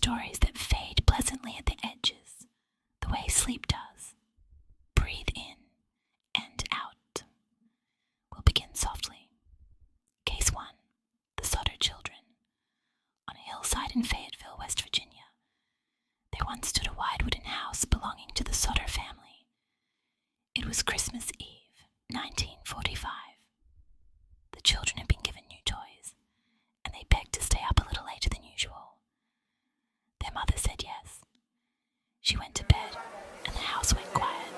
stories that fade pleasantly at the edges, the way sleep does. Breathe in and out. We'll begin softly. Case 1. The Sodder Children. On a hillside in Fayetteville, West Virginia, there once stood a wide wooden house belonging to the Sodder family. It was Christmas Eve, 1945. The children had been given new toys, and they begged to stay up a little later than usual. Their mother said yes. She went to bed, and the house went quiet.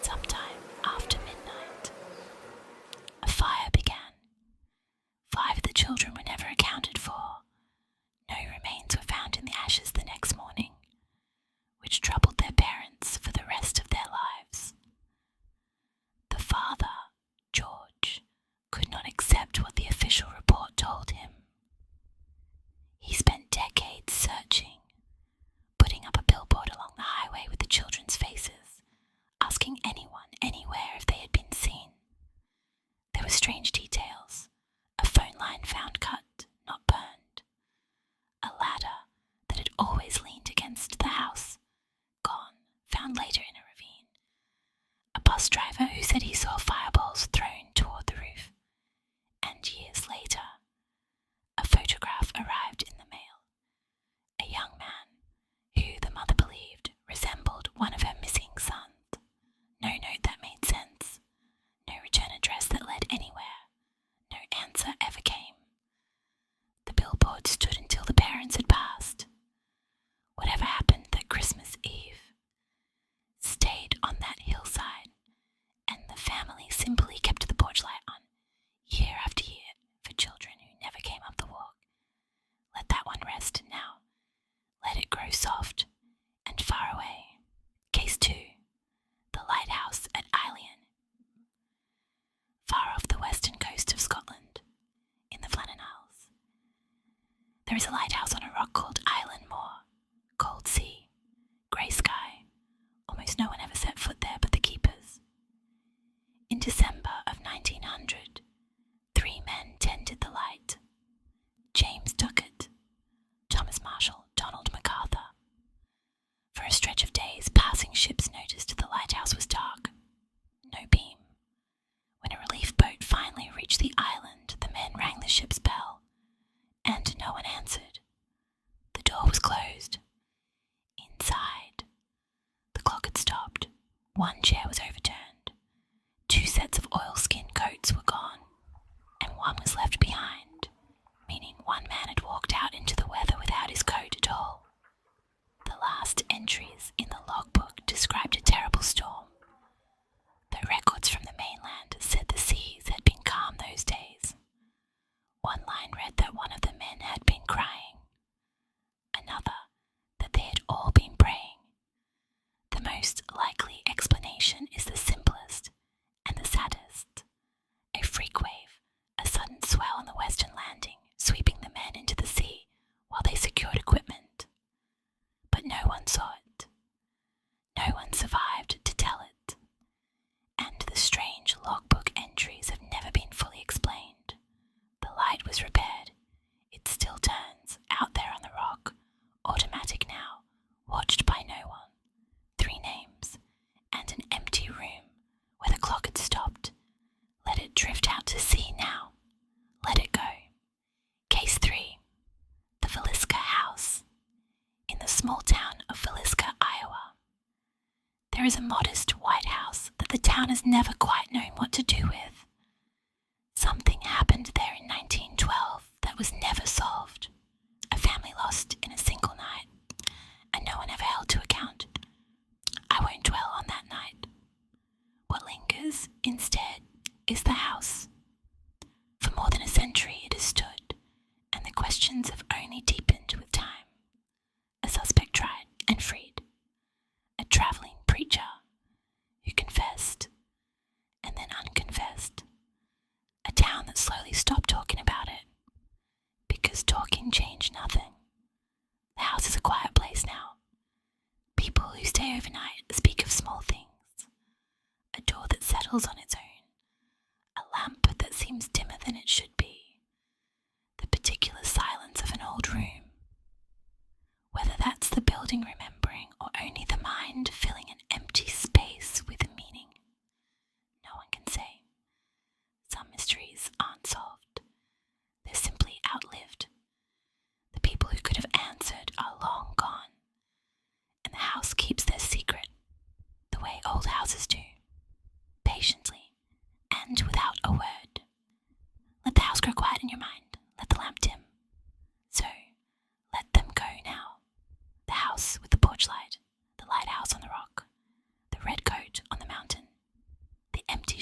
Sometime after midnight, a fire began. 5 of the children were never accounted for. No remains were found in the ashes the next morning, which troubled their parents for the rest of their lives. The father, George, could not accept what the official report told him. He spent decades searching, putting up a billboard along the highway with the children's faces, asking anyone, anywhere if they had been seen. There were strange details: a phone line found cut, not burned; a ladder that had always leaned against the house, gone, found later in a ravine; a bus driver who said he saw fireballs thrown toward the roof; and years later, a photograph arrived in the mail. A young man who, the mother believed, resembled one of her missing sons. No note that made sense. No return address that led anywhere. No answer ever came. The billboard stood until the parents had passed. Whatever happened that Christmas Eve stayed on that hillside, and the family simply kept the porch light on year after year for children who never came up the walk. Let that one rest now. Let it grow soft and far away. Case 2. The Lighthouse at Eilean. Far off the western coast of Scotland, in the Flannan Isles, there is a lighthouse on a rock called Eilean Mòr. Cold sea, grey sky. Almost no one ever set foot there but the keepers. In December of 1900, 3 men tended the light: James Duckett, Thomas Marshall, Donald MacArthur. For a stretch of days, passing ships noticed the lighthouse was dark. No beam. When a relief boat finally reached the island, the men rang the ship's bell, and no one answered. The door was closed. Inside, the clock had stopped. 1 chair was overturned. 2 sets of oilskin coats were gone, and 1 was left behind, meaning 1 man had walked out into the weather without his coat at all. The last entries in the logbook described a terrible storm, though records from the mainland said the seas had been calm those days. 1 line read that 1 of the men had been crying, another that they had all been praying. The most likely explanation is the simplest and the saddest: a freak wave, a sudden swell on the western landing, sweeping the men into the sea while they secured equipment. But no one saw it. No one survived to tell it. And the strange logbook entries have never been fully explained. The light was repaired. It still turns, out there on the rock, automatic now, watched by no one. 3 names, and an empty room where the clock had stopped. Let it drift out to sea now. Let it go. Case 3. The Villisca House. In the small town of Villisca, Iowa, there is a modest white house that the town has never quite known what to do with. Something happened there in 1912 that was never solved. A family lost in a single night, and no one ever held to account. I won't dwell on that night. What lingers, instead, is the house. For more than a century it has stood, and the questions have only deepened with time. A suspect tried and freed. A travelling preacher who confessed and then unconfessed. A town that slowly stopped talking about it, because talking changed nothing. The house is a quiet place now. People who stay overnight speak of small things. A door that settles on its own. A lamp that seems dimmer than it should be. The particular silence of an old room.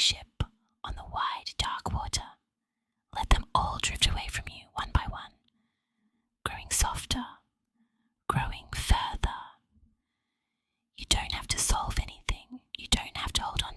ship on the wide, dark water. Let them all drift away from you, one by one, growing softer, growing further. You don't have to solve anything. You don't have to hold on